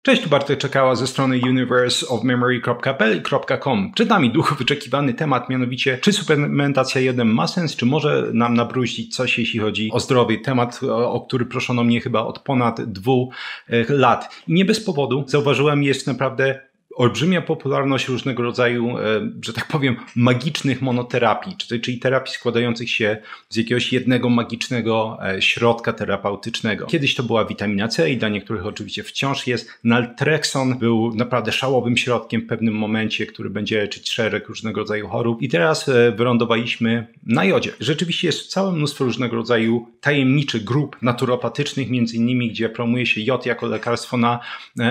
Cześć, tu Bartek Czekała ze strony universeofmemory.pl.com. Przed nami długo wyczekiwany temat, mianowicie czy suplementacja jodem ma sens, czy może nam nabruździć coś, jeśli chodzi o zdrowie. Temat, o który proszono mnie chyba od ponad 2 lat. I nie bez powodu, zauważyłem, jest naprawdę olbrzymia popularność różnego rodzaju, że tak powiem, magicznych monoterapii, czyli terapii składających się z jakiegoś jednego magicznego środka terapeutycznego. Kiedyś to była witamina C i dla niektórych oczywiście wciąż jest. Naltrexon był naprawdę szałowym środkiem w pewnym momencie, który będzie leczyć szereg różnego rodzaju chorób. I teraz wylądowaliśmy na jodzie. Rzeczywiście jest całe mnóstwo różnego rodzaju tajemniczych grup naturopatycznych, między innymi, gdzie promuje się jod jako lekarstwo na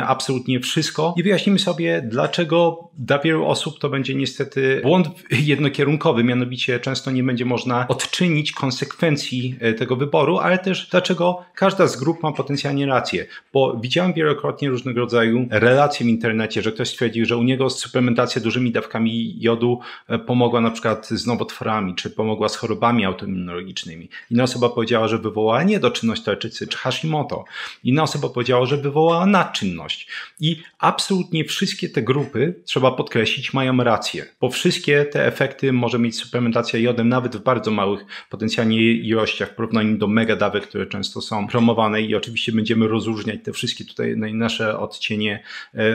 absolutnie wszystko. I wyjaśnimy sobie, dlaczego dla wielu osób to będzie niestety błąd jednokierunkowy, mianowicie często nie będzie można odczynić konsekwencji tego wyboru, ale też dlaczego każda z grup ma potencjalnie rację. Bo widziałem wielokrotnie różnego rodzaju relacje w internecie, że ktoś stwierdził, że u niego suplementacja dużymi dawkami jodu pomogła na przykład z nowotworami, czy pomogła z chorobami autoimmunologicznymi. Inna osoba powiedziała, że wywołała niedoczynność tarczycy, czy Hashimoto. Inna osoba powiedziała, że wywołała nadczynność. I absolutnie wszystkie te grupy, trzeba podkreślić, mają rację, bo wszystkie te efekty może mieć suplementacja jodem nawet w bardzo małych potencjalnie ilościach w porównaniu do mega dawek, które często są promowane i oczywiście będziemy rozróżniać te wszystkie tutaj nasze odcienie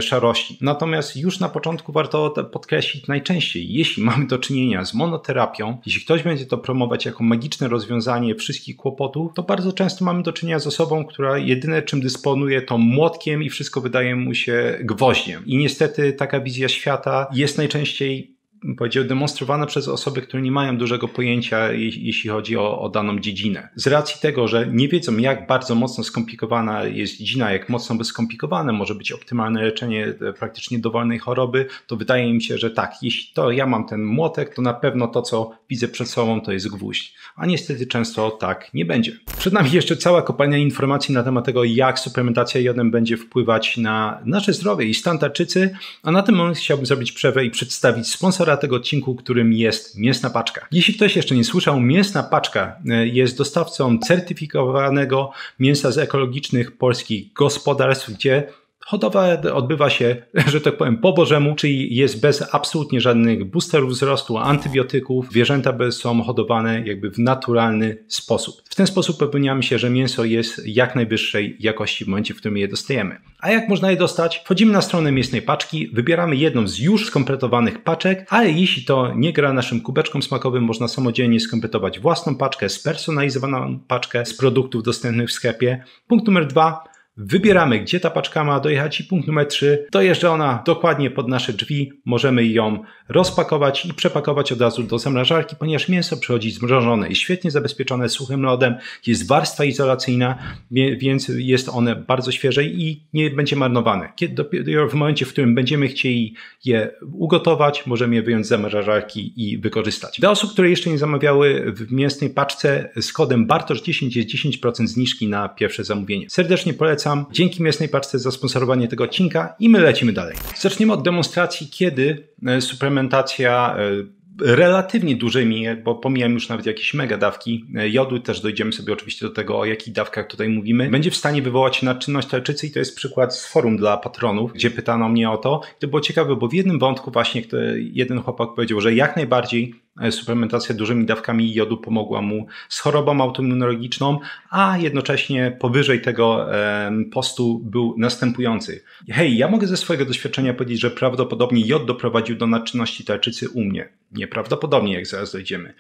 szarości. Natomiast już na początku warto podkreślić najczęściej, jeśli mamy do czynienia z monoterapią, jeśli ktoś będzie to promować jako magiczne rozwiązanie wszystkich kłopotów, to bardzo często mamy do czynienia z osobą, która jedyne czym dysponuje to młotkiem i wszystko wydaje mu się gwoździem. I niestety taka wizja świata jest najczęściej, powiedział, demonstrowana przez osoby, które nie mają dużego pojęcia, jeśli chodzi o daną dziedzinę. Z racji tego, że nie wiedzą, jak bardzo mocno skomplikowana jest dziedzina, jak mocno by skomplikowane może być optymalne leczenie praktycznie dowolnej choroby, to wydaje mi się, że tak, jeśli to ja mam ten młotek, to na pewno to, co widzę przed sobą, to jest gwóźdź. A niestety często tak nie będzie. Przed nami jeszcze cała kopalnia informacji na temat tego, jak suplementacja jodem będzie wpływać na nasze zdrowie i stan tarczycy, a na tym moment chciałbym zrobić przerwę i przedstawić sponsora tego odcinku, którym jest Mięsna Paczka. Jeśli ktoś jeszcze nie słyszał, Mięsna Paczka jest dostawcą certyfikowanego mięsa z ekologicznych polskich gospodarstw, gdzie hodowla odbywa się, że tak powiem, po bożemu, czyli jest bez absolutnie żadnych boosterów wzrostu, antybiotyków. Zwierzęta są hodowane jakby w naturalny sposób. W ten sposób upewniamy się, że mięso jest jak najwyższej jakości w momencie, w którym je dostajemy. A jak można je dostać? Wchodzimy na stronę Mięsnej Paczki, wybieramy jedną z już skompletowanych paczek, ale jeśli to nie gra naszym kubeczkom smakowym, można samodzielnie skompletować własną paczkę, spersonalizowaną paczkę z produktów dostępnych w sklepie. Punkt numer 2. Wybieramy, gdzie ta paczka ma dojechać i punkt numer 3. Dojeżdża ona dokładnie pod nasze drzwi. Możemy ją rozpakować i przepakować od razu do zamrażarki, ponieważ mięso przychodzi zmrożone i świetnie zabezpieczone suchym lodem. Jest warstwa izolacyjna, więc jest one bardzo świeże i nie będzie marnowane. Dopiero w momencie, w którym będziemy chcieli je ugotować, możemy je wyjąć z zamrażarki i wykorzystać. Dla osób, które jeszcze nie zamawiały w Mięsnej Paczce, z kodem BARTOSZ10 jest 10% zniżki na pierwsze zamówienie. Serdecznie polecam. Dzięki Mięsnej Paczce za sponsorowanie tego odcinka i my lecimy dalej. Zaczniemy od demonstracji, kiedy suplementacja relatywnie dużymi, bo pomijam już nawet jakieś mega dawki jodu, też dojdziemy sobie oczywiście do tego, o jakich dawkach tutaj mówimy, będzie w stanie wywołać nadczynność tarczycy i to jest przykład z forum dla patronów, gdzie pytano mnie o to. I to było ciekawe, bo w jednym wątku właśnie jeden chłopak powiedział, że jak najbardziej suplementacja dużymi dawkami jodu pomogła mu z chorobą autoimmunologiczną, a jednocześnie powyżej tego postu był następujący. Hej, ja mogę ze swojego doświadczenia powiedzieć, że prawdopodobnie jod doprowadził do nadczynności tarczycy u mnie. Nieprawdopodobnie, jak zaraz dojdziemy.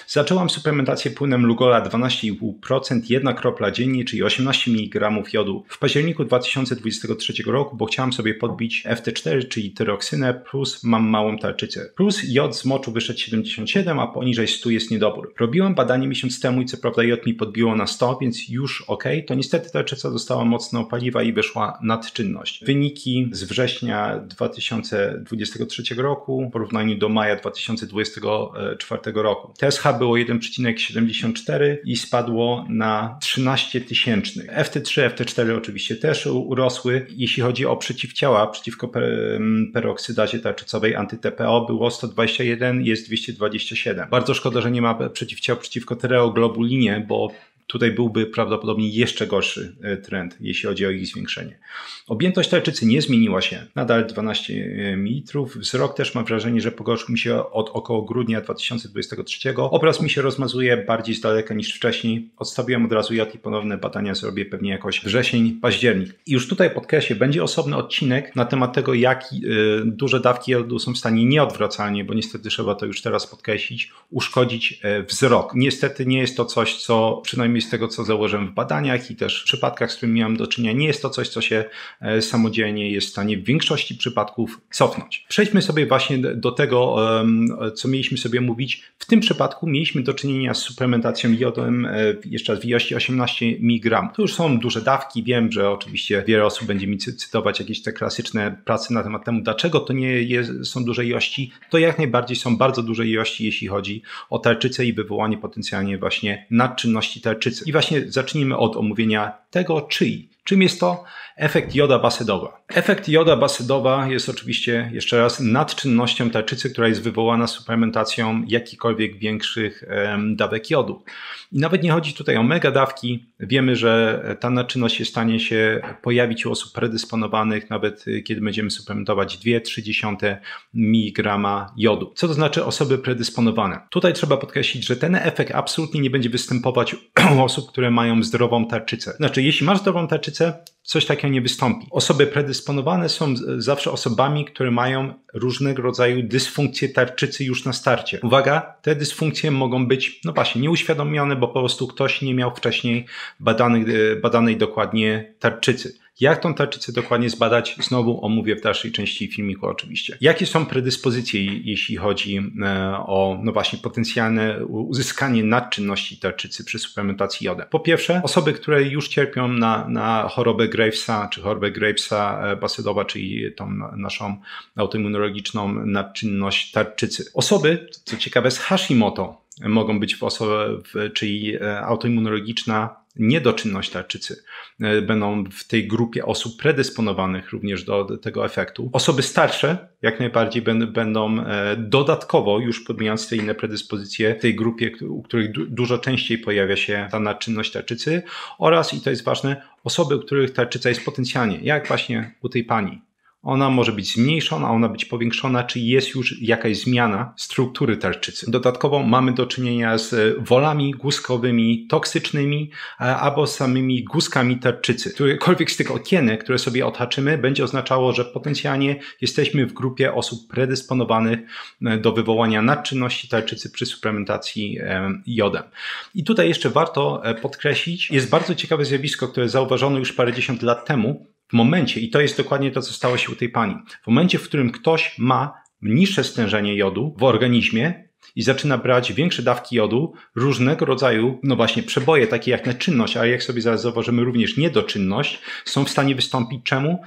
Zaczęłam suplementację płynem Lugola 12,5%, 1 kropla dziennie, czyli 18 mg jodu w październiku 2023 roku, bo chciałam sobie podbić FT4, czyli tyroksynę, plus mam małą tarczycę. Plus jod z moczu wyszedł 77, a poniżej 100 jest niedobór. Robiłam badanie miesiąc temu i co prawda jod mi podbiło na 100, więc już ok, to niestety tarczyca dostała mocno paliwa i wyszła nadczynność. Wyniki z września 2023 roku w porównaniu do maja 2024 roku. TSH było 1,74 i spadło na 13 tysięcznych. FT3, FT4 oczywiście też urosły. Jeśli chodzi o przeciwciała przeciwko peroksydazie tarczycowej anty-TPO było 121, jest 227. Bardzo szkoda, że nie ma przeciwciał przeciwko tyreoglobulinie, bo tutaj byłby prawdopodobnie jeszcze gorszy trend, jeśli chodzi o ich zwiększenie. Objętość tarczycy nie zmieniła się, nadal 12 ml. Wzrok też mam wrażenie, że pogorszył mi się od około grudnia 2023. Obraz mi się rozmazuje bardziej z daleka niż wcześniej. Odstawiłem od razu jod i ponowne badania zrobię pewnie jakoś wrzesień, październik. I już tutaj podkreślę, będzie osobny odcinek na temat tego, jak duże dawki jodu są w stanie nieodwracalnie, bo niestety trzeba to już teraz podkreślić, uszkodzić wzrok. Niestety nie jest to coś, co przynajmniej z tego, co założyłem w badaniach i też w przypadkach, z którymi miałem do czynienia, nie jest to coś, co się samodzielnie jest w stanie w większości przypadków cofnąć. Przejdźmy sobie właśnie do tego, co mieliśmy sobie mówić. W tym przypadku mieliśmy do czynienia z suplementacją jodem jeszcze raz w ilości 18 mg. To już są duże dawki. Wiem, że oczywiście wiele osób będzie mi cytować jakieś te klasyczne prace na temat temu, dlaczego to nie są duże ilości. To jak najbardziej są bardzo duże ilości, jeśli chodzi o tarczycę i wywołanie potencjalnie właśnie nadczynności tarczycy. I właśnie zacznijmy od omówienia tego, czym jest to efekt joda basedowa. Efekt joda basedowa jest oczywiście, jeszcze raz, nadczynnością tarczycy, która jest wywołana suplementacją jakichkolwiek większych dawek jodu. I nawet nie chodzi tutaj o mega dawki. Wiemy, że ta nadczynność jest w stanie się pojawić u osób predysponowanych, nawet kiedy będziemy suplementować 2,3 mg jodu. Co to znaczy osoby predysponowane? Tutaj trzeba podkreślić, że ten efekt absolutnie nie będzie występować u osób, które mają zdrową tarczycę. Znaczy, jeśli masz zdrową tarczycę, coś takiego nie wystąpi. Osoby predysponowane są zawsze osobami, które mają różnego rodzaju dysfunkcje tarczycy już na starcie. Uwaga, te dysfunkcje mogą być, no właśnie, nieuświadomione, bo po prostu ktoś nie miał wcześniej badanej dokładnie tarczycy. Jak tą tarczycę dokładnie zbadać? Znowu omówię w dalszej części filmiku oczywiście. Jakie są predyspozycje, jeśli chodzi o, no właśnie, potencjalne uzyskanie nadczynności tarczycy przy suplementacji jodem? Po pierwsze, osoby, które już cierpią na chorobę Gravesa, czy chorobę Gravesa basedowa, czyli tą naszą autoimmunologiczną nadczynność tarczycy. Osoby, co ciekawe, z Hashimoto mogą być czyli autoimmunologiczna niedoczynność tarczycy. Będą w tej grupie osób predysponowanych również do tego efektu. Osoby starsze jak najbardziej będą dodatkowo, już pomijając te inne predyspozycje, w tej grupie, u których dużo częściej pojawia się ta nadczynność tarczycy oraz, i to jest ważne, osoby, u których tarczyca jest potencjalnie, jak właśnie u tej pani. Ona może być zmniejszona, ona być powiększona, czy jest już jakaś zmiana struktury tarczycy. Dodatkowo mamy do czynienia z wolami guzkowymi toksycznymi albo samymi guzkami tarczycy. Którekolwiek z tych okienek, które sobie odhaczymy, będzie oznaczało, że potencjalnie jesteśmy w grupie osób predysponowanych do wywołania nadczynności tarczycy przy suplementacji jodem. I tutaj jeszcze warto podkreślić, jest bardzo ciekawe zjawisko, które zauważono już parędziesiąt lat temu, w momencie, i to jest dokładnie to, co stało się u tej pani, w momencie, w którym ktoś ma niższe stężenie jodu w organizmie i zaczyna brać większe dawki jodu, różnego rodzaju, no właśnie, przeboje, takie jak nadczynność, ale jak sobie zaraz zauważymy, również niedoczynność, są w stanie wystąpić. Czemu?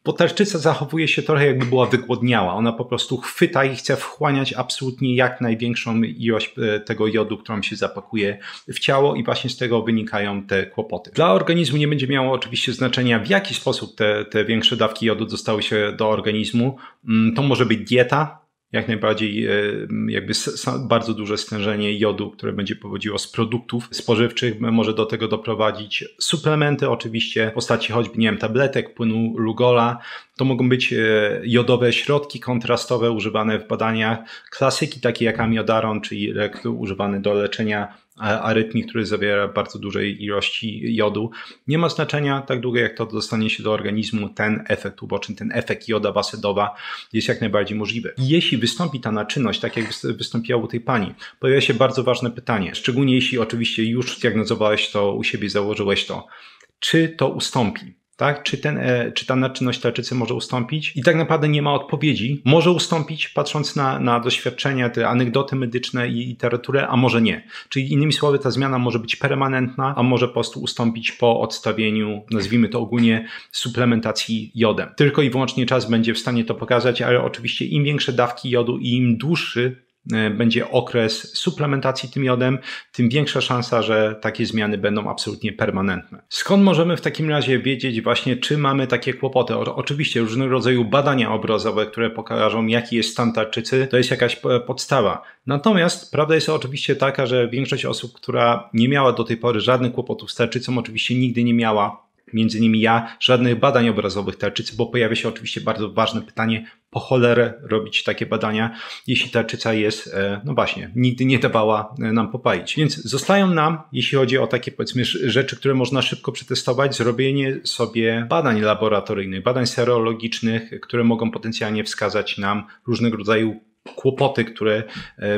Bo tarczyca zachowuje się trochę, jakby była wygłodniała. Ona po prostu chwyta i chce wchłaniać absolutnie jak największą ilość tego jodu, którą się zapakuje w ciało, i właśnie z tego wynikają te kłopoty. Dla organizmu nie będzie miało oczywiście znaczenia, w jaki sposób te większe dawki jodu dostały się do organizmu. To może być dieta, jak najbardziej jakby bardzo duże stężenie jodu, które będzie pochodziło z produktów spożywczych, może do tego doprowadzić. Suplementy oczywiście w postaci choćby, nie wiem, tabletek, płynu Lugola. To mogą być jodowe środki kontrastowe używane w badaniach. Klasyki takie jak amiodaron, czyli lek używany do leczenia arytmii, który zawiera bardzo dużej ilości jodu. Nie ma znaczenia, tak długo jak to dostanie się do organizmu, ten efekt uboczny, ten efekt joda basedowa jest jak najbardziej możliwy. Jeśli wystąpi ta nadczynność, tak jak wystąpiła u tej pani, pojawia się bardzo ważne pytanie, szczególnie jeśli oczywiście już zdiagnozowałeś to u siebie, założyłeś to, czy to ustąpi? Tak? Czy ta nadczynność tarczycy może ustąpić? I tak naprawdę nie ma odpowiedzi. Może ustąpić, patrząc na doświadczenia, te anegdoty medyczne i literaturę, a może nie. Czyli innymi słowy, ta zmiana może być permanentna, a może po prostu ustąpić po odstawieniu, nazwijmy to ogólnie, suplementacji jodem. Tylko i wyłącznie czas będzie w stanie to pokazać, ale oczywiście im większe dawki jodu i im dłuższy będzie okres suplementacji tym jodem, tym większa szansa, że takie zmiany będą absolutnie permanentne. Skąd możemy w takim razie wiedzieć właśnie, czy mamy takie kłopoty? Oczywiście różnego rodzaju badania obrazowe, które pokażą, jaki jest stan tarczycy, to jest jakaś podstawa. Natomiast prawda jest oczywiście taka, że większość osób, która nie miała do tej pory żadnych kłopotów z tarczycą, oczywiście nigdy nie miała, między innymi ja, żadnych badań obrazowych tarczycy, bo pojawia się oczywiście bardzo ważne pytanie, po cholerę robić takie badania, jeśli tarczyca jest, no właśnie, nigdy nie dawała nam popalić. Więc zostają nam, jeśli chodzi o takie powiedzmy rzeczy, które można szybko przetestować, zrobienie sobie badań laboratoryjnych, badań serologicznych, które mogą potencjalnie wskazać nam różnego rodzaju kłopoty, które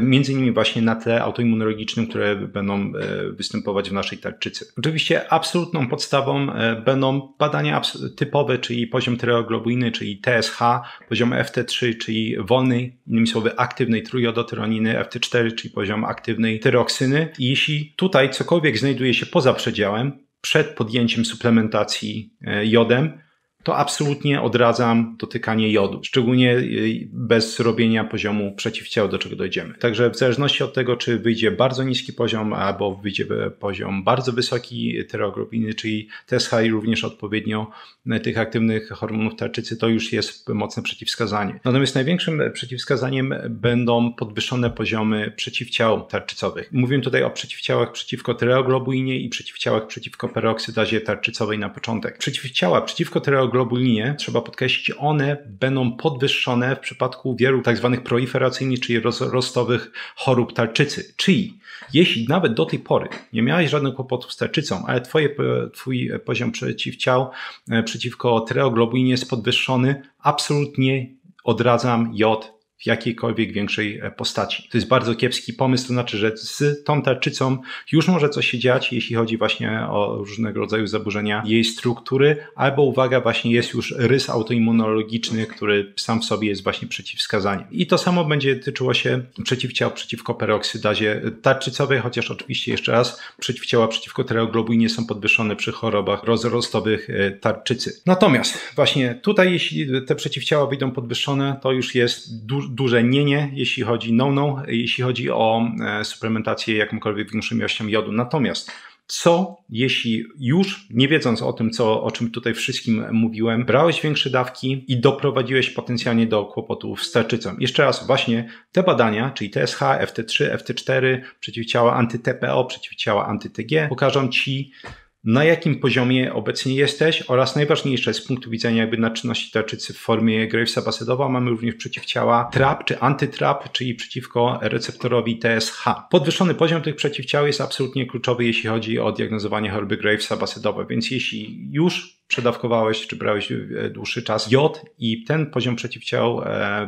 między innymi właśnie na tle autoimmunologicznym, które będą występować w naszej tarczycy. Oczywiście absolutną podstawą będą badania typowe, czyli poziom tyreoglobuliny, czyli TSH, poziom FT3, czyli wolnej, innymi słowy aktywnej trójjodotyroniny, FT4, czyli poziom aktywnej tyroksyny. I jeśli tutaj cokolwiek znajduje się poza przedziałem, przed podjęciem suplementacji jodem, to absolutnie odradzam dotykanie jodu, szczególnie bez robienia poziomu przeciwciał, do czego dojdziemy. Także w zależności od tego, czy wyjdzie bardzo niski poziom, albo wyjdzie poziom bardzo wysoki tyreoglobuliny, czyli TSH i również odpowiednio tych aktywnych hormonów tarczycy, to już jest mocne przeciwwskazanie. Natomiast największym przeciwwskazaniem będą podwyższone poziomy przeciwciał tarczycowych. Mówię tutaj o przeciwciałach przeciwko tyreoglobulinie i przeciwciałach przeciwko peroksydazie tarczycowej na początek. Przeciwciała przeciwko tyreoglobulinie, trzeba podkreślić, one będą podwyższone w przypadku wielu tak zwanych proliferacyjnych, czyli rozrostowych chorób tarczycy. Czyli jeśli nawet do tej pory nie miałeś żadnych kłopotów z tarczycą, ale twój poziom przeciwciał przeciwko tyreoglobulinie jest podwyższony, absolutnie odradzam jod w jakiejkolwiek większej postaci. To jest bardzo kiepski pomysł, to znaczy, że z tą tarczycą już może coś się dziać, jeśli chodzi właśnie o różnego rodzaju zaburzenia jej struktury, albo uwaga, właśnie jest już rys autoimmunologiczny, który sam w sobie jest właśnie przeciwwskazaniem. I to samo będzie tyczyło się przeciwciał przeciwko peroksydazie tarczycowej, chociaż oczywiście jeszcze raz przeciwciała przeciwko tyreoglobulinie są podwyższone przy chorobach rozrostowych tarczycy. Natomiast właśnie tutaj, jeśli te przeciwciała wyjdą podwyższone, to już jest duże nie, jeśli chodzi jeśli chodzi o suplementację jakąkolwiek większą ilością jodu. Natomiast co jeśli już, nie wiedząc o tym, o czym tutaj wszystkim mówiłem, brałeś większe dawki i doprowadziłeś potencjalnie do kłopotów z tarczycą? Jeszcze raz, właśnie te badania, czyli TSH, FT3, FT4, przeciwciała anty-TPO, przeciwciała anty-TG, pokażą Ci, na jakim poziomie obecnie jesteś oraz najważniejsze z punktu widzenia jakby naczynności tarczycy w formie Gravesa-Basedowa mamy również przeciwciała TRAP czy antytrap, czyli przeciwko receptorowi TSH. Podwyższony poziom tych przeciwciał jest absolutnie kluczowy, jeśli chodzi o diagnozowanie choroby Gravesa-Basedowej, więc jeśli już przedawkowałeś czy brałeś dłuższy czas jod i ten poziom przeciwciał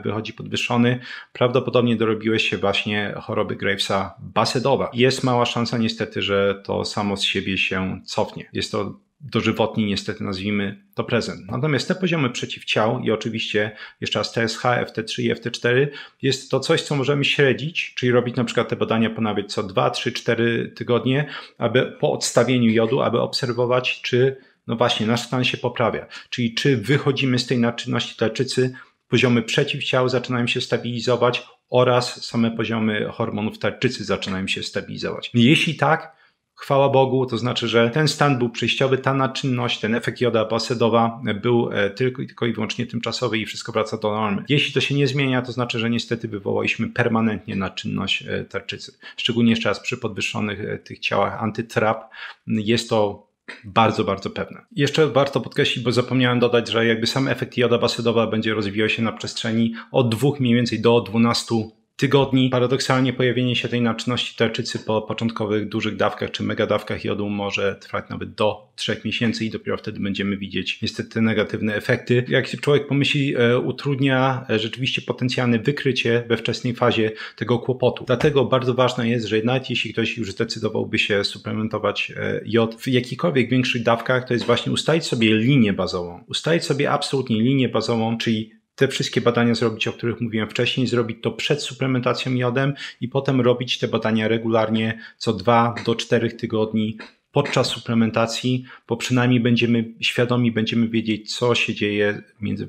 wychodzi podwyższony, prawdopodobnie dorobiłeś się właśnie choroby Gravesa-Basedowa. Jest mała szansa niestety, że to samo z siebie się cofnie. Jest to dożywotni niestety, nazwijmy to prezent. Natomiast te poziomy przeciwciał i oczywiście jeszcze raz TSH, FT3 i FT4 jest to coś, co możemy śledzić, czyli robić na przykład te badania ponawiać co 2, 3, 4 tygodnie, aby po odstawieniu jodu, aby obserwować, czy no właśnie nasz stan się poprawia, czyli czy wychodzimy z tej naczynności tarczycy, poziomy przeciwciał zaczynają się stabilizować oraz same poziomy hormonów tarczycy zaczynają się stabilizować. Jeśli tak, chwała Bogu, to znaczy, że ten stan był przejściowy, ta naczynność, ten efekt joda Basedowa był tylko i wyłącznie tymczasowy i wszystko wraca do normy. Jeśli to się nie zmienia, to znaczy, że niestety wywołaliśmy permanentnie naczynność tarczycy. Szczególnie jeszcze raz przy podwyższonych tych ciałach antytrap jest to bardzo, bardzo pewne. Jeszcze warto podkreślić, bo zapomniałem dodać, że jakby sam efekt joda Basedowa będzie rozwijał się na przestrzeni od 2 mniej więcej do 12 tygodni. Paradoksalnie pojawienie się tej naczynności tarczycy po początkowych dużych dawkach czy megadawkach jodu może trwać nawet do 3 miesięcy i dopiero wtedy będziemy widzieć niestety negatywne efekty. Jak człowiek pomyśli, utrudnia rzeczywiście potencjalne wykrycie we wczesnej fazie tego kłopotu. Dlatego bardzo ważne jest, że nawet jeśli ktoś już zdecydowałby się suplementować jod w jakichkolwiek większych dawkach, to jest właśnie ustalić sobie linię bazową. Ustalić sobie absolutnie linię bazową, czyli te wszystkie badania zrobić, o których mówiłem wcześniej, zrobić to przed suplementacją jodem i potem robić te badania regularnie co 2 do 4 tygodni podczas suplementacji, bo przynajmniej świadomi będziemy wiedzieć, co się dzieje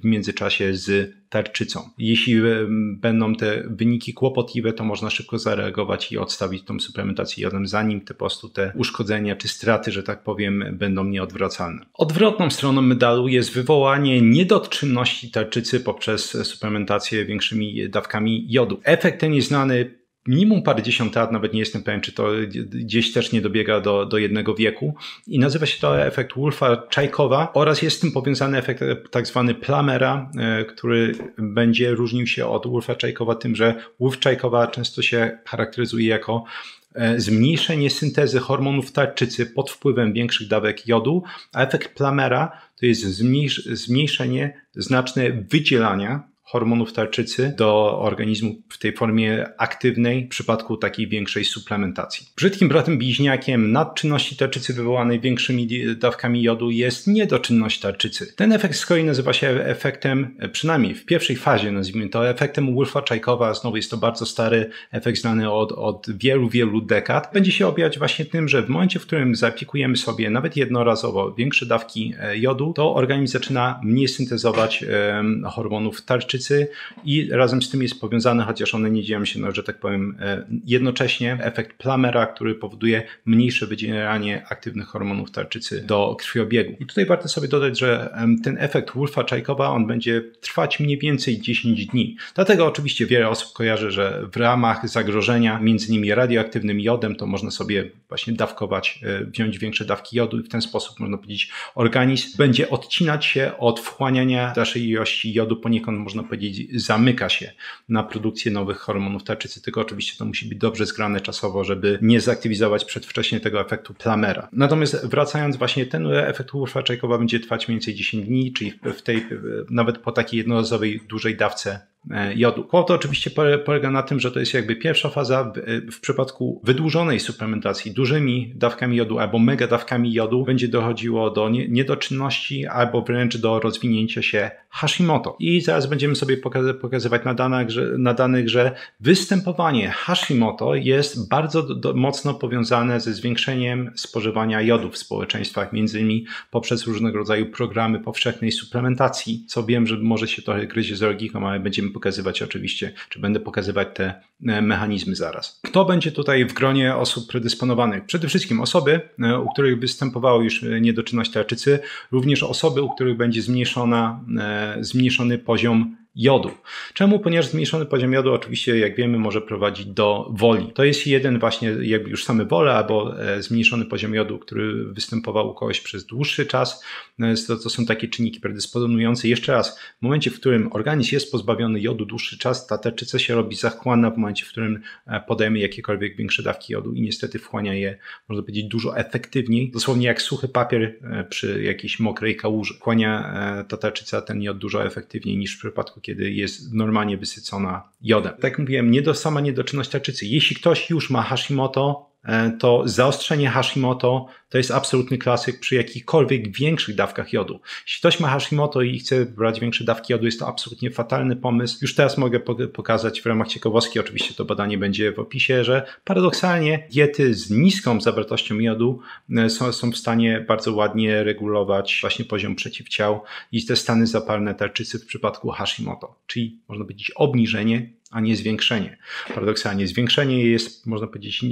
w międzyczasie z tarczycą. Jeśli będą te wyniki kłopotliwe, to można szybko zareagować i odstawić tą suplementację jodem, zanim po prostu te uszkodzenia czy straty, że tak powiem, będą nieodwracalne. Odwrotną stroną medalu jest wywołanie niedoczynności tarczycy poprzez suplementację większymi dawkami jodu. Efekt ten jest znany minimum parędziesiąt lat, nawet nie jestem pewien, czy to gdzieś też nie dobiega do jednego wieku i nazywa się to efekt Wolfa-Chaikowa oraz jest z tym powiązany efekt tak zwany Plummera, który będzie różnił się od Wolfa-Chaikowa tym, że Wolf-Chaikowa często się charakteryzuje jako zmniejszenie syntezy hormonów tarczycy pod wpływem większych dawek jodu, a efekt Plummera to jest zmniejszenie znaczne wydzielania hormonów tarczycy do organizmu w tej formie aktywnej w przypadku takiej większej suplementacji. Brzydkim bratem bliźniakiem nadczynności tarczycy wywołanej większymi dawkami jodu jest niedoczynność tarczycy. Ten efekt z kolei nazywa się efektem, przynajmniej w pierwszej fazie nazwijmy to efektem Wolfa-Chaikowa. Znowu jest to bardzo stary efekt znany od wielu dekad. Będzie się objawiać właśnie tym, że w momencie, w którym zaaplikujemy sobie nawet jednorazowo większe dawki jodu, to organizm zaczyna mniej syntezować hormonów tarczycy i razem z tym jest powiązany, chociaż one nie dzieją się, że tak powiem, jednocześnie, efekt Plummera, który powoduje mniejsze wydzielanie aktywnych hormonów tarczycy do krwiobiegu. I tutaj warto sobie dodać, że ten efekt Wolfa-Chaikowa, on będzie trwać mniej więcej 10 dni. Dlatego oczywiście wiele osób kojarzy, że w ramach zagrożenia między innymi radioaktywnym jodem, to można sobie właśnie dawkować, wziąć większe dawki jodu i w ten sposób, można powiedzieć, organizm będzie odcinać się od wchłaniania dalszej ilości jodu, poniekąd można powiedzieć, zamyka się na produkcję nowych hormonów tarczycy, tylko oczywiście to musi być dobrze zgrane czasowo, żeby nie zaktywizować przedwcześnie tego efektu Plummera. Natomiast wracając właśnie, ten efekt Wolfa-Chaikowa będzie trwać mniej więcej 10 dni, czyli nawet po takiej jednorazowej dużej dawce jodu. To oczywiście polega na tym, że to jest jakby pierwsza faza. W przypadku wydłużonej suplementacji dużymi dawkami jodu albo mega dawkami jodu będzie dochodziło do niedoczynności albo wręcz do rozwinięcia się Hashimoto. I zaraz będziemy sobie pokazywać na danych, że występowanie Hashimoto jest bardzo mocno powiązane ze zwiększeniem spożywania jodu w społeczeństwach, między innymi poprzez różnego rodzaju programy powszechnej suplementacji, co wiem, że może się trochę gryzie z logiką, ale będziemy pokazywać oczywiście, czy będę pokazywać te mechanizmy zaraz. Kto będzie tutaj w gronie osób predysponowanych? Przede wszystkim osoby, u których występowało już niedoczynność tarczycy, również osoby, u których będzie zmniejszony poziom jodu. Czemu? Ponieważ zmniejszony poziom jodu oczywiście, jak wiemy, może prowadzić do woli. To jest jeden właśnie jakby już same wole albo zmniejszony poziom jodu, który występował u kogoś przez dłuższy czas. To są takie czynniki predysponujące. Jeszcze raz, w momencie, w którym organizm jest pozbawiony jodu dłuższy czas, ta tarczyca się robi zachłanna w momencie, w którym podajemy jakiekolwiek większe dawki jodu i niestety wchłania je, można powiedzieć, dużo efektywniej. Dosłownie jak suchy papier przy jakiejś mokrej kałuży. Wchłania ta tarczyca ten jod dużo efektywniej niż w przypadku, kiedy jest normalnie wysycona jodem. Tak jak mówiłem, sama niedoczynność tarczycy. Jeśli ktoś już ma Hashimoto, to zaostrzenie Hashimoto to jest absolutny klasyk przy jakichkolwiek większych dawkach jodu. Jeśli ktoś ma Hashimoto i chce brać większe dawki jodu, jest to absolutnie fatalny pomysł. Już teraz mogę pokazać w ramach ciekawostki, oczywiście to badanie będzie w opisie, że paradoksalnie diety z niską zawartością jodu są w stanie bardzo ładnie regulować właśnie poziom przeciwciał i te stany zapalne tarczycy w przypadku Hashimoto, czyli można powiedzieć obniżenie, a nie zwiększenie. Paradoksalnie zwiększenie jest, można powiedzieć,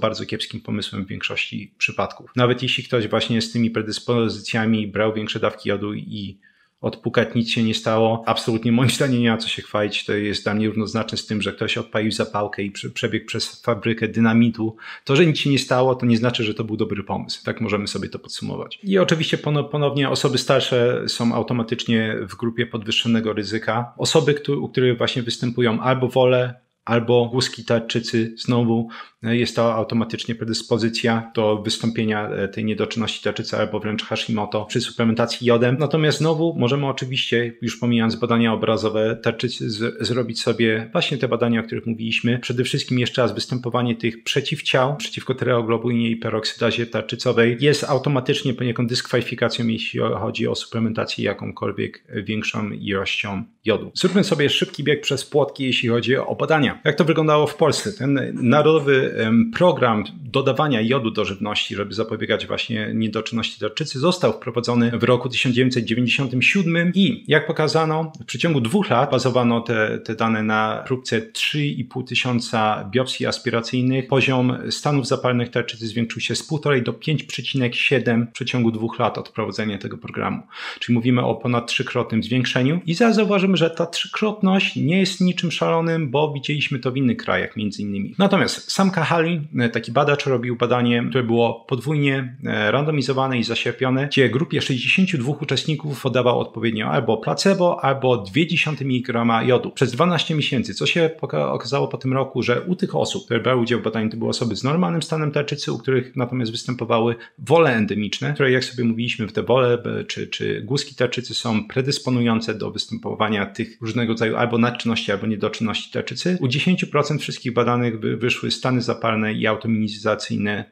bardzo kiepskim pomysłem w większości przypadków. Nawet jeśli ktoś właśnie z tymi predyspozycjami brał większe dawki jodu i odpukać nic się nie stało, absolutnie moim zdaniem nie ma co się chwalić. To jest dla mnie równoznaczne z tym, że ktoś odpalił zapałkę i przebiegł przez fabrykę dynamitu. To, że nic się nie stało, to nie znaczy, że to był dobry pomysł. Tak możemy sobie to podsumować. I oczywiście ponownie osoby starsze są automatycznie w grupie podwyższonego ryzyka. Osoby, u których właśnie występują albo wole, albo łuski tarczycy, znowu jest to automatycznie predyspozycja do wystąpienia tej niedoczynności tarczycy albo wręcz Hashimoto przy suplementacji jodem. Natomiast znowu możemy oczywiście, już pomijając badania obrazowe tarczycy, zrobić sobie właśnie te badania, o których mówiliśmy. Przede wszystkim jeszcze raz występowanie tych przeciwciał przeciwko tyreoglobulinie i peroksydazie tarczycowej jest automatycznie poniekąd dyskwalifikacją, jeśli chodzi o suplementację jakąkolwiek większą ilością jodu. Zróbmy sobie szybki bieg przez płotki, jeśli chodzi o badania. badania. Jak to wyglądało w Polsce? Ten narodowy program dodawania jodu do żywności, żeby zapobiegać właśnie niedoczynności tarczycy, został wprowadzony w roku 1997 i jak pokazano, w przeciągu 2 lat bazowano te dane na próbce 3,5 tysiąca biopsji aspiracyjnych. Poziom stanów zapalnych tarczycy zwiększył się z 1,5 do 5,7 w przeciągu 2 lat od wprowadzenia tego programu. Czyli mówimy o ponad 3-krotnym zwiększeniu i zaraz zauważymy, że ta 3-krotność nie jest niczym szalonym, bo widzieliśmy to w innych krajach między innymi. Natomiast Sam Kahali, taki badacz, robił badanie, które było podwójnie randomizowane i zaszczepione, gdzie grupie 62 uczestników podawał odpowiednio albo placebo, albo 0,2 mg jodu przez 12 miesięcy. Co się okazało po tym roku, że u tych osób, które brały udział w badaniu, to były osoby z normalnym stanem tarczycy, u których natomiast występowały wole endemiczne, które jak sobie mówiliśmy, w te wole czy guzki tarczycy są predysponujące do występowania tych różnego rodzaju albo nadczynności, albo niedoczynności tarczycy. U 10% wszystkich badanych wyszły stany zapalne i autoimmunizacyjne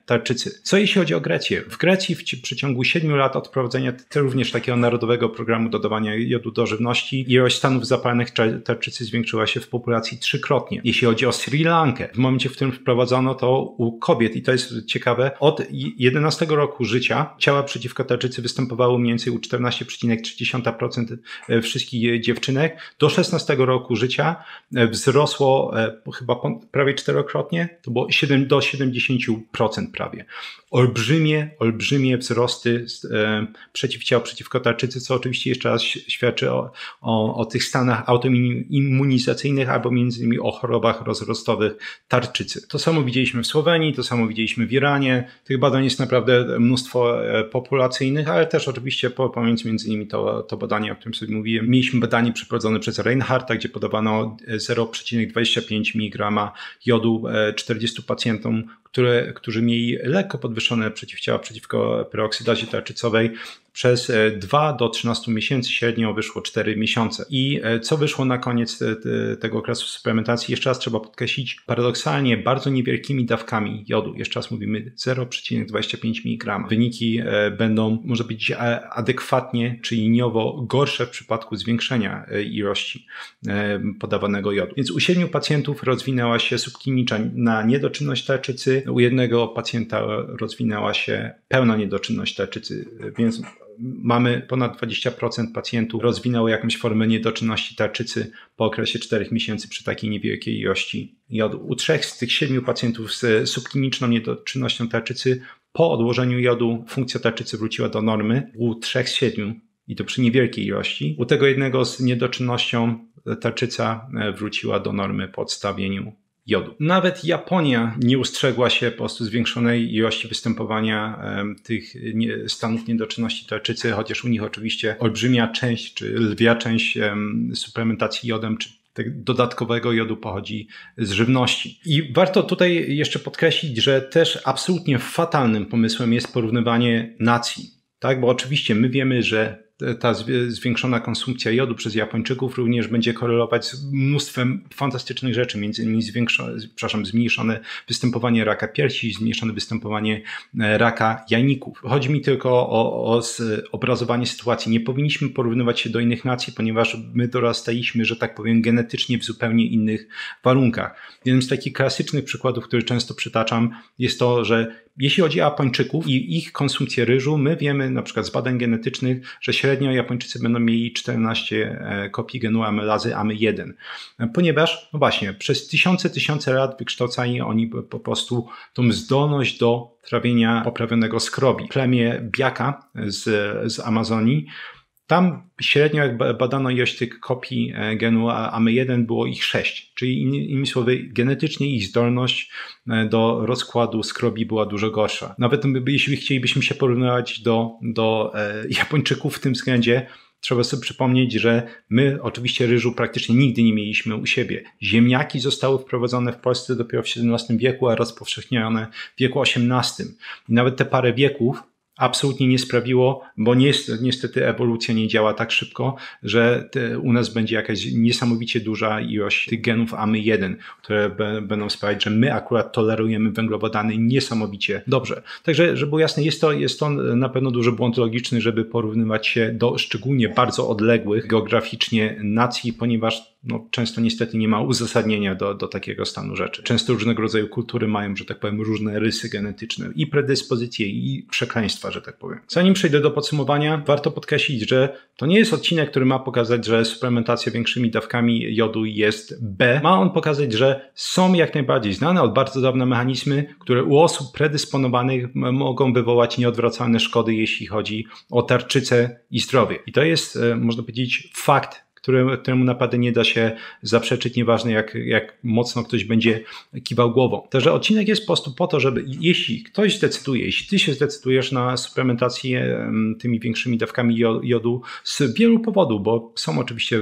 tarczycy. Co jeśli chodzi o Grecję? W Grecji w przeciągu 7 lat od wprowadzenia również takiego narodowego programu dodawania jodu do żywności ilość stanów zapalnych tarczycy zwiększyła się w populacji 3-krotnie. Jeśli chodzi o Sri Lankę, w momencie, w którym wprowadzono to u kobiet, i to jest ciekawe, od 11 roku życia ciała przeciwko tarczycy występowały mniej więcej u 14,3% wszystkich dziewczynek. Do 16 roku życia wzrosło chyba prawie 4-krotnie, to było 7 do 70% prawie. Olbrzymie wzrosty przeciwciał przeciwko tarczycy, co oczywiście jeszcze raz świadczy o tych stanach autoimmunizacyjnych albo między innymi o chorobach rozrostowych tarczycy. To samo widzieliśmy w Słowenii, to samo widzieliśmy w Iranie. Tych badań jest naprawdę mnóstwo populacyjnych, ale też oczywiście pomiędzy między innymi to badanie, o którym sobie mówiłem. Mieliśmy badanie przeprowadzone przez Reinhardta, gdzie podawano 0,25 mg jodu 40 pacjentom, którzy mieli lekko podwyższone przeciwciała przeciwko peroksydazie tarczycowej. Przez 2 do 13 miesięcy, średnio wyszło 4 miesiące. I co wyszło na koniec tego okresu suplementacji? Jeszcze raz trzeba podkreślić, paradoksalnie bardzo niewielkimi dawkami jodu. Jeszcze raz mówimy 0,25 mg. Wyniki będą, może być adekwatnie czy liniowo gorsze w przypadku zwiększenia ilości podawanego jodu. Więc u 7 pacjentów rozwinęła się subkliniczna niedoczynność tarczycy, u jednego pacjenta rozwinęła się pełna niedoczynność tarczycy, więc mamy ponad 20% pacjentów rozwinęło jakąś formę niedoczynności tarczycy po okresie 4 miesięcy przy takiej niewielkiej ilości jodu. U 3 z tych 7 pacjentów z subkliniczną niedoczynnością tarczycy po odłożeniu jodu funkcja tarczycy wróciła do normy. U 3 z 7 i to przy niewielkiej ilości. U tego jednego z niedoczynnością tarczyca wróciła do normy po odstawieniu jodu. Nawet Japonia nie ustrzegła się po prostu zwiększonej ilości występowania tych stanów niedoczynności tarczycy, chociaż u nich oczywiście olbrzymia część, czy lwia część suplementacji jodem, czy dodatkowego jodu pochodzi z żywności. I warto tutaj jeszcze podkreślić, że też absolutnie fatalnym pomysłem jest porównywanie nacji. Tak, bo oczywiście my wiemy, że ta zwiększona konsumpcja jodu przez Japończyków również będzie korelować z mnóstwem fantastycznych rzeczy, między innymi zmniejszone występowanie raka piersi, zmniejszone występowanie raka jajników. Chodzi mi tylko o obrazowanie sytuacji. Nie powinniśmy porównywać się do innych nacji, ponieważ my dorastaliśmy, że tak powiem, genetycznie w zupełnie innych warunkach. Jednym z takich klasycznych przykładów, który często przytaczam, jest to, że jeśli chodzi o Japończyków i ich konsumpcję ryżu, my wiemy na przykład z badań genetycznych, że średnio Japończycy będą mieli 14 kopii genu amylazy AMY1, ponieważ, no właśnie, przez tysiące lat wykształcali oni po prostu tą zdolność do trawienia poprawionego skrobi. Plemię Biaka z Amazonii, tam średnio jak badano ilość tych kopii genu AMY1 było ich 6, czyli innymi słowy genetycznie ich zdolność do rozkładu skrobi była dużo gorsza. Nawet jeśli chcielibyśmy się porównywać do Japończyków w tym względzie, trzeba sobie przypomnieć, że my oczywiście ryżu praktycznie nigdy nie mieliśmy u siebie. Ziemniaki zostały wprowadzone w Polsce dopiero w XVII wieku, a rozpowszechnione w wieku XVIII. I nawet te parę wieków absolutnie nie sprawiło, bo niestety ewolucja nie działa tak szybko, że u nas będzie jakaś niesamowicie duża ilość tych genów AMY1, które będą sprawiać, że my akurat tolerujemy węglowodany niesamowicie dobrze. Także, żeby było jasne, jest to na pewno duży błąd logiczny, żeby porównywać się do szczególnie bardzo odległych geograficznie nacji, ponieważ często niestety nie ma uzasadnienia do takiego stanu rzeczy. Często różnego rodzaju kultury mają, że tak powiem, różne rysy genetyczne i predyspozycje i przekleństwa, że tak powiem. Zanim przejdę do podsumowania, warto podkreślić, że to nie jest odcinek, który ma pokazać, że suplementacja większymi dawkami jodu jest B. Ma on pokazać, że są jak najbardziej znane od bardzo dawna mechanizmy, które u osób predysponowanych mogą wywołać nieodwracalne szkody, jeśli chodzi o tarczycę i zdrowie. I to jest, można powiedzieć, fakt, któremu naprawdę nie da się zaprzeczyć, nieważne jak mocno ktoś będzie kiwał głową. Także odcinek jest po prostu po to, żeby jeśli ktoś zdecyduje, jeśli ty się zdecydujesz na suplementację tymi większymi dawkami jodu z wielu powodów, bo są oczywiście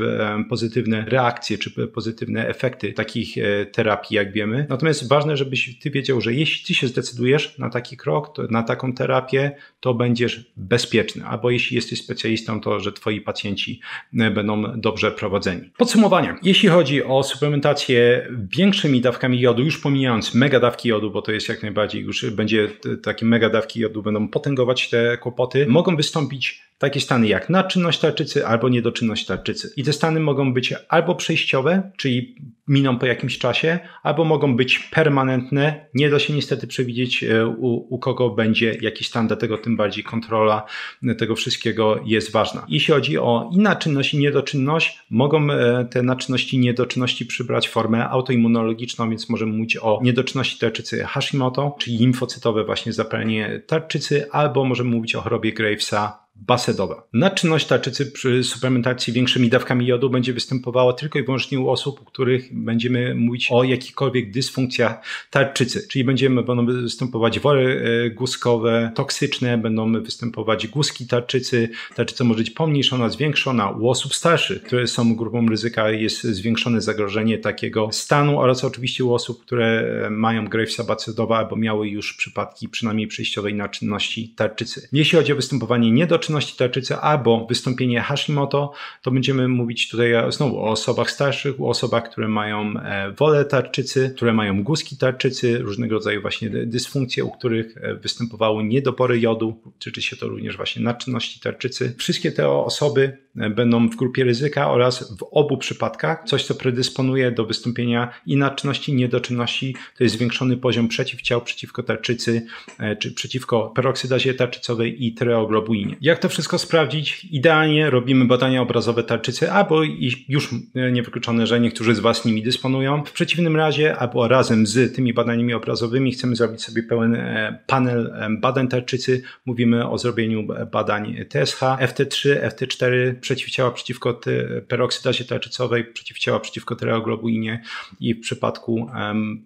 pozytywne reakcje czy pozytywne efekty takich terapii, jak wiemy. Natomiast ważne, żebyś ty wiedział, że jeśli ty się zdecydujesz na taki krok, na taką terapię, to będziesz bezpieczny. Albo jeśli jesteś specjalistą, to że twoi pacjenci będą dobrze prowadzeni. Podsumowanie. Jeśli chodzi o suplementację większymi dawkami jodu, już pomijając megadawki jodu, bo to jest jak najbardziej, już będzie takie megadawki jodu, będą potęgować te kłopoty, mogą wystąpić takie stany jak nadczynność tarczycy albo niedoczynność tarczycy. I te stany mogą być albo przejściowe, czyli miną po jakimś czasie, albo mogą być permanentne. Nie da się niestety przewidzieć, u kogo będzie jakiś stan, dlatego tym bardziej kontrola tego wszystkiego jest ważna. Jeśli chodzi o i nadczynność i niedoczynność, mogą te nadczynności i niedoczynności przybrać formę autoimmunologiczną, więc możemy mówić o niedoczynności tarczycy Hashimoto, czyli limfocytowe właśnie zapalenie tarczycy, albo możemy mówić o chorobie Gravesa basedowa. Nadczynność tarczycy przy suplementacji większymi dawkami jodu będzie występowała tylko i wyłącznie u osób, u których będziemy mówić o jakichkolwiek dysfunkcjach tarczycy, czyli będą występować wory guzkowe toksyczne, będą występować guzki tarczycy, tarczyca może być pomniejszona, zwiększona. U osób starszych, które są grupą ryzyka, jest zwiększone zagrożenie takiego stanu oraz oczywiście u osób, które mają Gravesa basedowa albo miały już przypadki przynajmniej przejściowej nadczynności tarczycy. Jeśli chodzi o występowanie niedoczynności tarczycy albo wystąpienie Hashimoto, to będziemy mówić tutaj znowu o osobach starszych, o osobach, które mają wolę tarczycy, które mają guzki tarczycy, różnego rodzaju właśnie dysfunkcje, u których występowały niedobory jodu, tyczy się to również właśnie nadczynności tarczycy. Wszystkie te osoby będą w grupie ryzyka oraz w obu przypadkach coś, co predysponuje do wystąpienia i nadczynności, i niedoczynności, to jest zwiększony poziom przeciwciał przeciwko tarczycy, czy przeciwko peroksydazie tarczycowej i tyreoglobuinie. Jak to wszystko sprawdzić? Idealnie robimy badania obrazowe tarczycy, albo już niewykluczone, że niektórzy z Was nimi dysponują. W przeciwnym razie, albo razem z tymi badaniami obrazowymi chcemy zrobić sobie pełen panel badań tarczycy. Mówimy o zrobieniu badań TSH, FT3, FT4, przeciwciała przeciwko peroksydazie tarczycowej, przeciwciała przeciwko tyreoglobuinie i w przypadku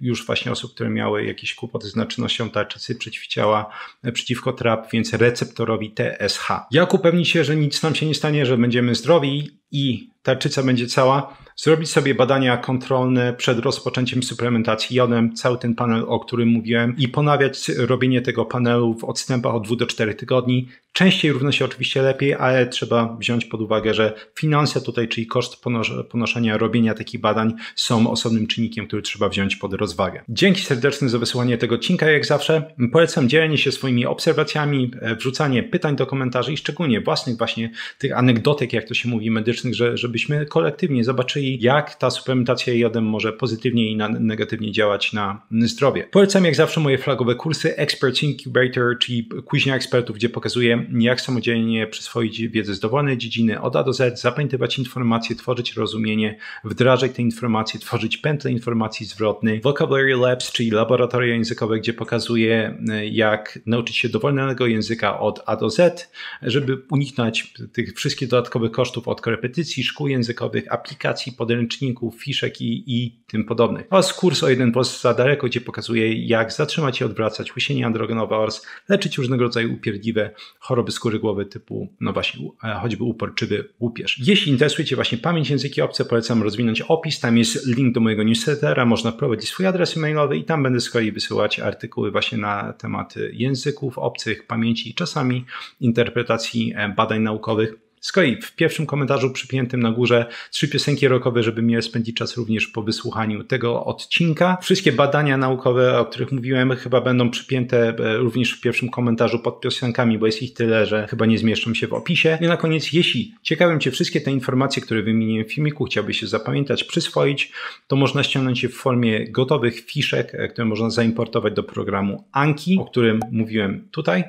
już właśnie osób, które miały jakieś kłopoty z nadczynnością tarczycy, przeciwciała przeciwko TRAP, więc receptorowi TSH. Jak upewnić się, że nic nam się nie stanie, że będziemy zdrowi i tarczyca będzie cała? Zrobić sobie badania kontrolne przed rozpoczęciem suplementacji jodem, cały ten panel, o którym mówiłem, i ponawiać robienie tego panelu w odstępach od 2 do 4 tygodni. Częściej równa się oczywiście lepiej, ale trzeba wziąć pod uwagę, że finanse tutaj, czyli koszt ponoszenia robienia takich badań są osobnym czynnikiem, który trzeba wziąć pod rozwagę. Dzięki serdeczne za wysłuchanie tego odcinka, jak zawsze. Polecam dzielenie się swoimi obserwacjami, wrzucanie pytań do komentarzy i szczególnie własnych właśnie tych anegdotek, jak to się mówi, medycznych, żebyśmy kolektywnie zobaczyli, jak ta suplementacja jodem może pozytywnie i negatywnie działać na zdrowie. Polecam jak zawsze moje flagowe kursy Experts Incubator, czyli kuźnia ekspertów, gdzie pokazuję, jak samodzielnie przyswoić wiedzę z dowolnej dziedziny od A do Z, zapamiętywać informacje, tworzyć rozumienie, wdrażać te informacje, tworzyć pętle informacji zwrotnych. Vocabulary Labs, czyli laboratoria językowe, gdzie pokazuję, jak nauczyć się dowolnego języka od A do Z, żeby uniknąć tych wszystkich dodatkowych kosztów od korepetycji, szkół językowych, aplikacji, podręczników, fiszek i tym podobnych. Oraz kurs o 1 włos za daleko, gdzie pokazuję, jak zatrzymać i odwracać łysienie androgenowe oraz leczyć różnego rodzaju upierdliwe choroby skóry głowy typu, no właśnie, choćby uporczywy łupież. Jeśli interesuje Cię właśnie pamięć języki obce, polecam rozwinąć opis. Tam jest link do mojego newslettera, można wprowadzić swój adres e-mailowy i tam będę z kolei wysyłać artykuły właśnie na temat języków obcych, pamięci i czasami interpretacji badań naukowych. Z kolei w pierwszym komentarzu przypiętym na górze 3 piosenki rockowe, żeby miał spędzić czas również po wysłuchaniu tego odcinka. Wszystkie badania naukowe, o których mówiłem, chyba będą przypięte również w pierwszym komentarzu pod piosenkami, bo jest ich tyle, że chyba nie zmieszczą się w opisie. I na koniec, jeśli ciekawią Cię wszystkie te informacje, które wymieniłem w filmiku, chciałbyś się zapamiętać, przyswoić, to można ściągnąć je w formie gotowych fiszek, które można zaimportować do programu Anki, o którym mówiłem tutaj.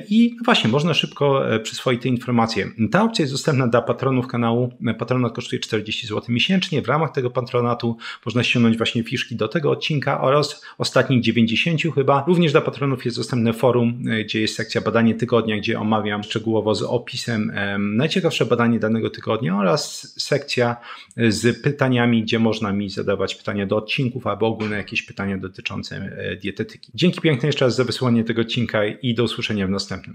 I właśnie można szybko przyswoić te informacje. Ta opcja jest dostępna dla patronów kanału. Patronat kosztuje 40 zł miesięcznie. W ramach tego patronatu można ściągnąć właśnie fiszki do tego odcinka oraz ostatnich 90 chyba. Również dla patronów jest dostępne forum, gdzie jest sekcja badanie tygodnia, gdzie omawiam szczegółowo z opisem najciekawsze badanie danego tygodnia oraz sekcja z pytaniami, gdzie można mi zadawać pytania do odcinków albo ogólne jakieś pytania dotyczące dietetyki. Dzięki piękne jeszcze raz za wysłanie tego odcinka i do usłyszenia w następnym.